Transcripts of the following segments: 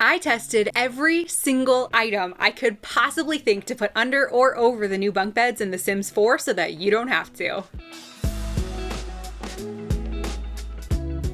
I tested every single item I could possibly think to put under or over the new bunk beds in The Sims 4 so that you don't have to.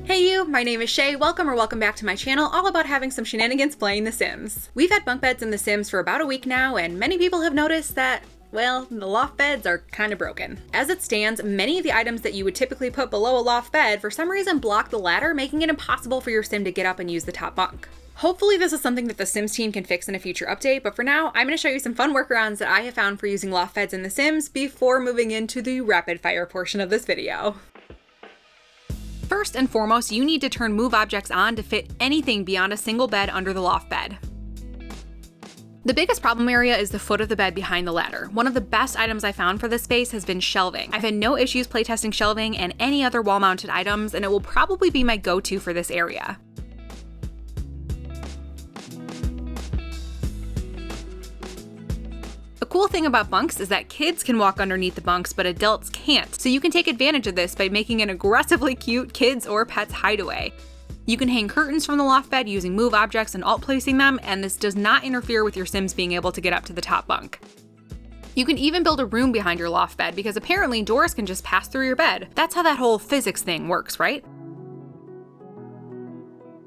Hey you, my name is Chey. Welcome back to my channel, all about having some shenanigans playing The Sims. We've had bunk beds in The Sims for about a week now, and many people have noticed that, well, the loft beds are kind of broken. As it stands, many of the items that you would typically put below a loft bed for some reason block the ladder, making it impossible for your Sim to get up and use the top bunk. Hopefully this is something that the Sims team can fix in a future update, but for now, I'm going to show you some fun workarounds that I have found for using loft beds in The Sims before moving into the rapid fire portion of this video. First and foremost, you need to turn move objects on to fit anything beyond a single bed under the loft bed. The biggest problem area is the foot of the bed behind the ladder. One of the best items I found for this space has been shelving. I've had no issues playtesting shelving and any other wall-mounted items, and it will probably be my go-to for this area. The cool thing about bunks is that kids can walk underneath the bunks, but adults can't, so you can take advantage of this by making an aggressively cute kids or pets hideaway. You can hang curtains from the loft bed using move objects and alt placing them, and this does not interfere with your Sims being able to get up to the top bunk. You can even build a room behind your loft bed because apparently doors can just pass through your bed. That's how that whole physics thing works, right?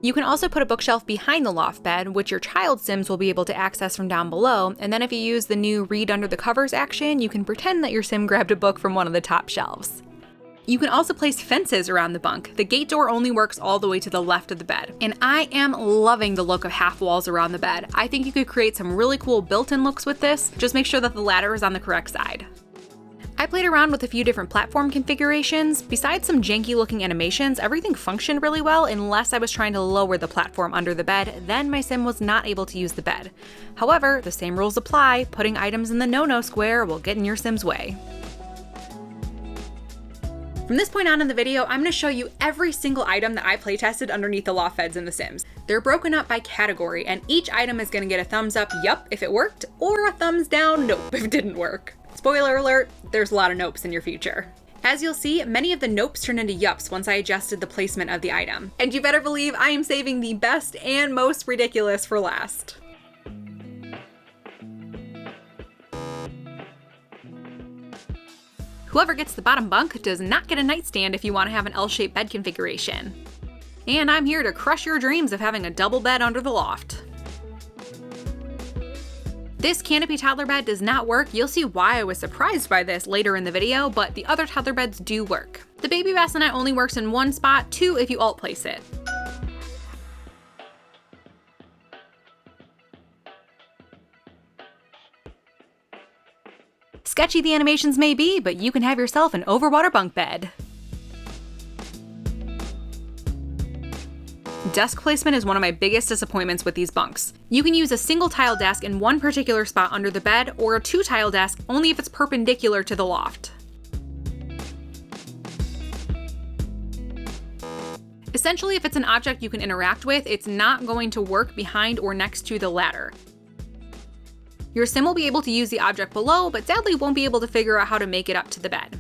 You can also put a bookshelf behind the loft bed, which your child Sims will be able to access from down below, and then if you use the new read under the covers action, you can pretend that your Sim grabbed a book from one of the top shelves. You can also place fences around the bunk. The gate door only works all the way to the left of the bed. And I am loving the look of half walls around the bed. I think you could create some really cool built-in looks with this. Just make sure that the ladder is on the correct side. I played around with a few different platform configurations. Besides some janky looking animations, everything functioned really well unless I was trying to lower the platform under the bed, then my Sim was not able to use the bed. However, the same rules apply. Putting items in the no-no square will get in your Sim's way. From this point on in the video, I'm going to show you every single item that I playtested underneath the loft beds in The Sims. They're broken up by category, and each item is going to get a thumbs up, yup, if it worked, or a thumbs down, nope, if it didn't work. Spoiler alert, there's a lot of nopes in your future. As you'll see, many of the nopes turned into yups once I adjusted the placement of the item. And you better believe I am saving the best and most ridiculous for last. Whoever gets the bottom bunk does not get a nightstand if you want to have an L-shaped bed configuration. And I'm here to crush your dreams of having a double bed under the loft. This canopy toddler bed does not work. You'll see why I was surprised by this later in the video, but the other toddler beds do work. The baby bassinet only works in one spot, two if you alt place it. Sketchy the animations may be, but you can have yourself an overwater bunk bed. Desk placement is one of my biggest disappointments with these bunks. You can use a single tile desk in one particular spot under the bed, or a two tile desk only if it's perpendicular to the loft. Essentially, if it's an object you can interact with, it's not going to work behind or next to the ladder. Your Sim will be able to use the object below, but sadly won't be able to figure out how to make it up to the bed.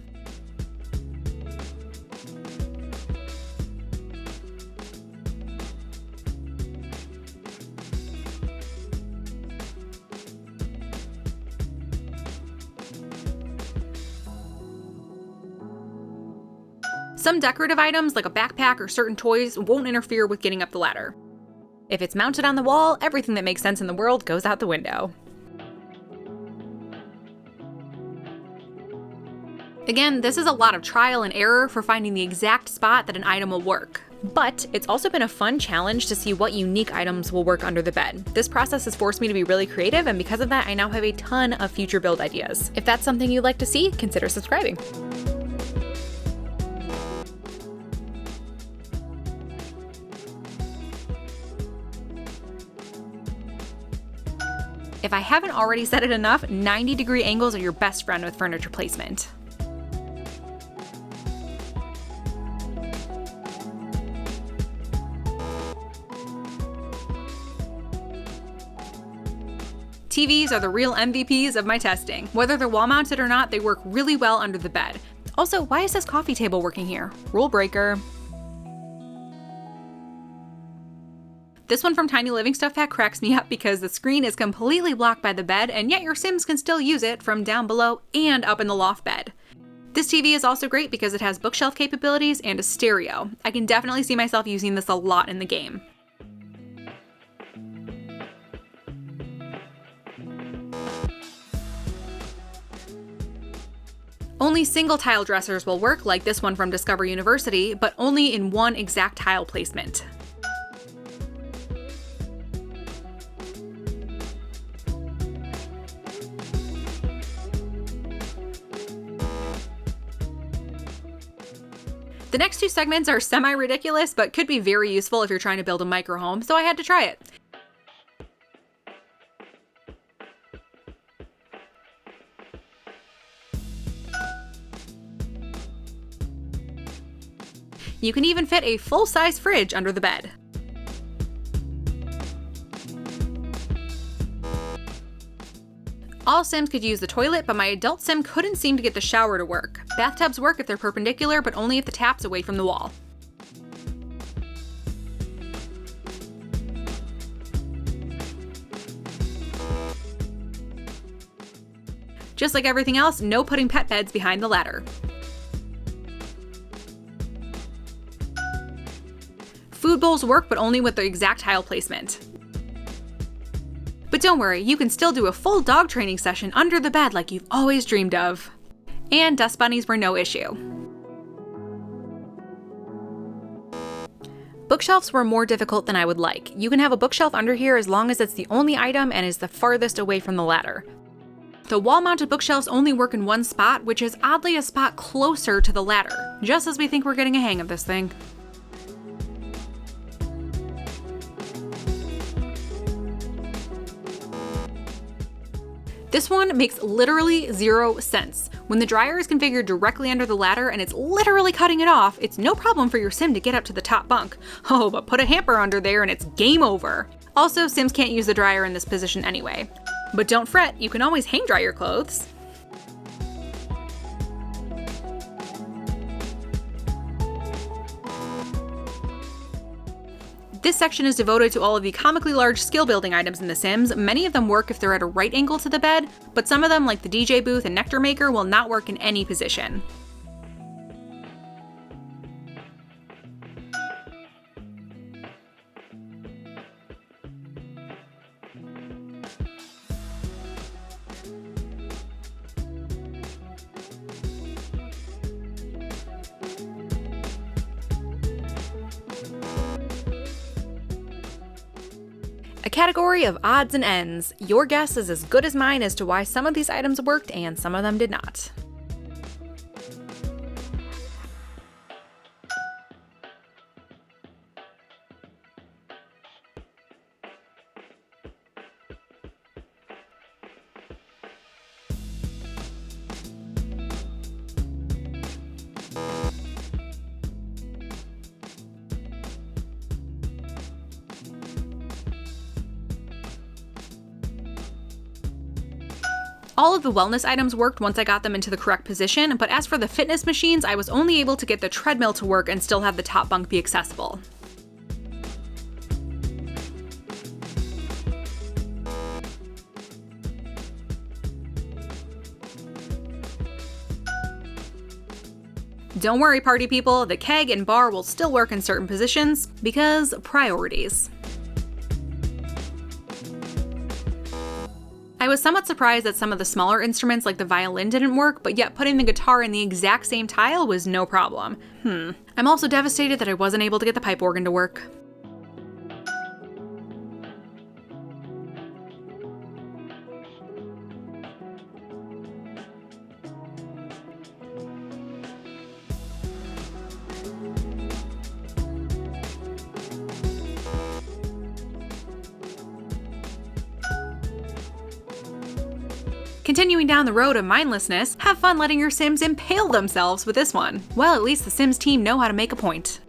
Some decorative items, like a backpack or certain toys, won't interfere with getting up the ladder. If it's mounted on the wall, everything that makes sense in the world goes out the window. Again, this is a lot of trial and error for finding the exact spot that an item will work. But it's also been a fun challenge to see what unique items will work under the bed. This process has forced me to be really creative, and because of that, I now have a ton of future build ideas. If that's something you'd like to see, consider subscribing. If I haven't already said it enough, 90-degree angles are your best friend with furniture placement. TVs are the real MVPs of my testing. Whether they're wall mounted or not, they work really well under the bed. Also, why is this coffee table working here? Rule breaker. This one from Tiny Living Stuff Pack cracks me up because the screen is completely blocked by the bed, and yet your Sims can still use it from down below and up in the loft bed. This TV is also great because it has bookshelf capabilities and a stereo. I can definitely see myself using this a lot in the game. Only single tile dressers will work, like this one from Discover University, but only in one exact tile placement. The next two segments are semi-ridiculous, but could be very useful if you're trying to build a micro home, so I had to try it. You can even fit a full-size fridge under the bed. All Sims could use the toilet, but my adult Sim couldn't seem to get the shower to work. Bathtubs work if they're perpendicular, but only if the tap's away from the wall. Just like everything else, no putting pet beds behind the ladder. Food bowls work, but only with the exact tile placement. But don't worry, you can still do a full dog training session under the bed like you've always dreamed of. And dust bunnies were no issue. Bookshelves were more difficult than I would like. You can have a bookshelf under here as long as it's the only item and is the farthest away from the ladder. The wall-mounted bookshelves only work in one spot, which is oddly a spot closer to the ladder, just as we think we're getting a hang of this thing. This one makes literally zero sense. When the dryer is configured directly under the ladder and it's literally cutting it off, it's no problem for your Sim to get up to the top bunk. Oh, but put a hamper under there and it's game over. Also, Sims can't use the dryer in this position anyway. But don't fret, you can always hang dry your clothes. This section is devoted to all of the comically large skill building items in The Sims. Many of them work if they're at a right angle to the bed, but some of them, like the DJ booth and nectar maker, will not work in any position. A category of odds and ends. Your guess is as good as mine as to why some of these items worked and some of them did not. All of the wellness items worked once I got them into the correct position, but as for the fitness machines, I was only able to get the treadmill to work and still have the top bunk be accessible. Don't worry, party people, the keg and bar will still work in certain positions, because priorities. I was somewhat surprised that some of the smaller instruments like the violin didn't work, but yet putting the guitar in the exact same tile was no problem. I'm also devastated that I wasn't able to get the pipe organ to work. Continuing down the road of mindlessness, have fun letting your Sims impale themselves with this one. Well, at least the Sims team know how to make a point.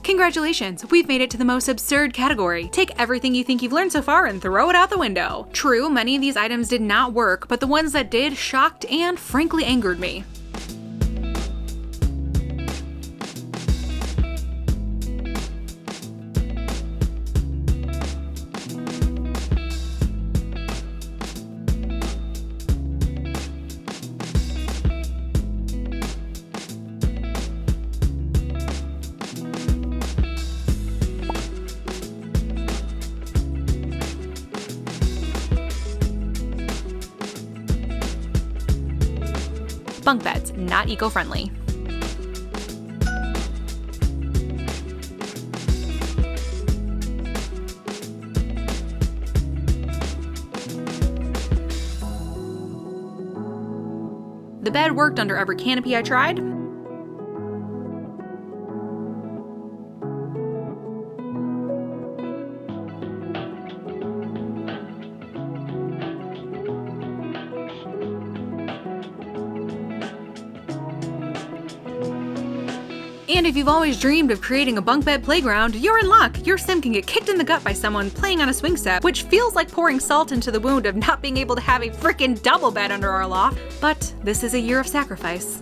Congratulations, we've made it to the most absurd category. Take everything you think you've learned so far and throw it out the window. True, many of these items did not work, but the ones that did shocked and frankly angered me. Bunk beds, not eco-friendly. The bed worked under every canopy I tried. And if you've always dreamed of creating a bunk bed playground, you're in luck! Your sim can get kicked in the gut by someone playing on a swing set, which feels like pouring salt into the wound of not being able to have a frickin' double bed under our loft. But this is a year of sacrifice.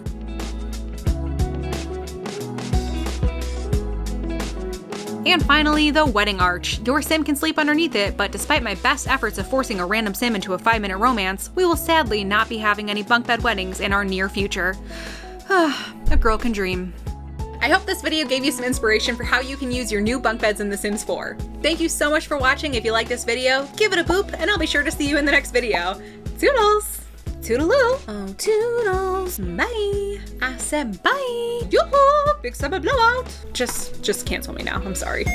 And finally, the wedding arch. Your sim can sleep underneath it, but despite my best efforts of forcing a random sim into a 5-minute romance, we will sadly not be having any bunk bed weddings in our near future. A girl can dream. I hope this video gave you some inspiration for how you can use your new bunk beds in The Sims 4. Thank you so much for watching. If you like this video, give it a boop, and I'll be sure to see you in the next video. Toodles! Toodaloo! Oh, toodles! Bye! I said bye! Yoo-hoo! Big summer blowout! Just cancel me now. I'm sorry.